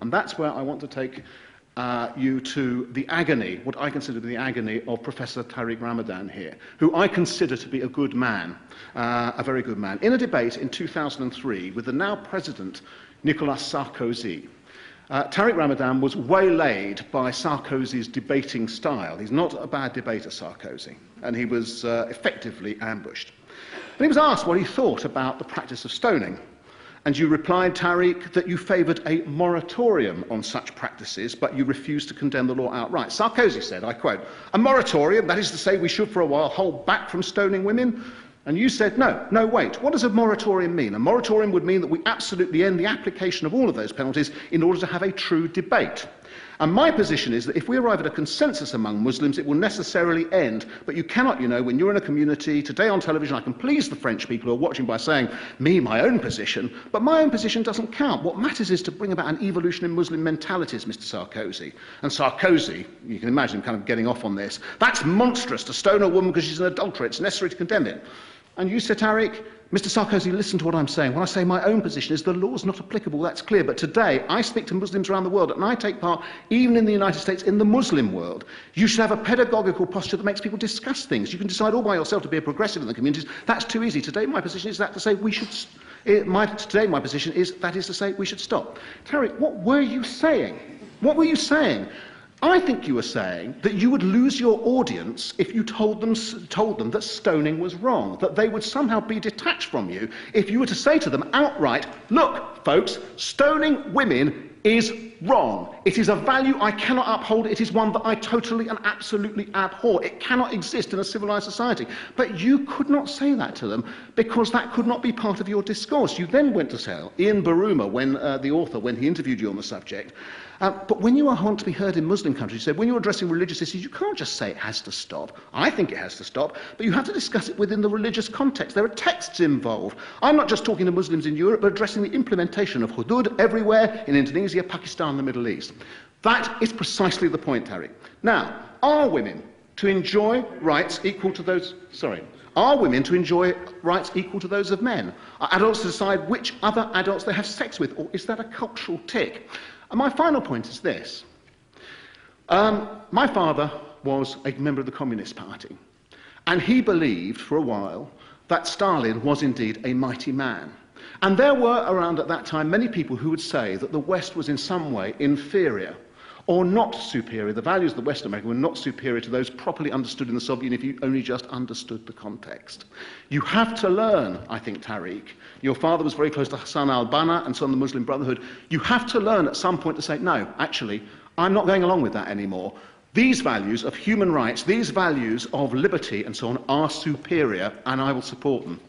And that's where I want to take you to the agony, what I consider to be the agony of Professor Tariq Ramadan here, who I consider to be a good man, a very good man. In a debate in 2003 with the now President Nicolas Sarkozy, Tariq Ramadan was waylaid by Sarkozy's debating style. He's not a bad debater, Sarkozy, and he was effectively ambushed. And he was asked what he thought about the practice of stoning. And you replied, Tariq, that you favoured a moratorium on such practices, but you refused to condemn the law outright. Sarkozy said, I quote, "A moratorium, that is to say we should for a while hold back from stoning women?" And you said, no, wait, what does a moratorium mean? A moratorium would mean that we absolutely end the application of all of those penalties in order to have a true debate. And my position is that if we arrive at a consensus among Muslims, it will necessarily end. But you cannot, when you're in a community, today on television, I can please the French people who are watching by saying, my own position, but my own position doesn't count. What matters is to bring about an evolution in Muslim mentalities, Mr. Sarkozy. And Sarkozy, you can imagine him kind of getting off on this, that's monstrous to stone a woman because she's an adulterer, it's necessary to condemn it. And you said, Tariq, Mr. Sarkozy, listen to what I'm saying. When I say my own position is the law's not applicable, that's clear. But today, I speak to Muslims around the world, and I take part, even in the United States, in the Muslim world. You should have a pedagogical posture that makes people discuss things. You can decide all by yourself to be a progressive in the communities. That's too easy. Today, my position is that to say we should... my position is that is to say we should stop. Tariq, what were you saying? What were you saying? I think you were saying that you would lose your audience if you told them that stoning was wrong, that they would somehow be detached from you if you were to say to them outright, look, folks, stoning women is wrong. It is a value I cannot uphold. It is one that I totally and absolutely abhor. It cannot exist in a civilized society. But you could not say that to them because that could not be part of your discourse. You then went to say, Ian Baruma, when the author, when he interviewed you on the subject, but when you want to be heard in Muslim countries, you said when you're addressing religious issues, you can't just say it has to stop. I think it has to stop, but you have to discuss it within the religious context. There are texts involved. I'm not just talking to Muslims in Europe, but addressing the implementation of hudud everywhere in Indonesia, Pakistan, and the Middle East. That is precisely the point, Tariq. Now, are women to enjoy rights equal to those... Are women to enjoy rights equal to those of men? Are adults to decide which other adults they have sex with, or is that a cultural tick? And my final point is this. My father was a member of the Communist Party, and he believed for a while that Stalin was indeed a mighty man. And there were around at that time many people who would say that the West was in some way inferior or not superior. The values of the West America were not superior to those properly understood in the Soviet Union if you only just understood the context. You have to learn, I think, Tariq. Your father was very close to Hassan al-Banna and so on, the Muslim Brotherhood. You have to learn at some point to say, no, actually, I'm not going along with that anymore. These values of human rights, these values of liberty and so on are superior, and I will support them.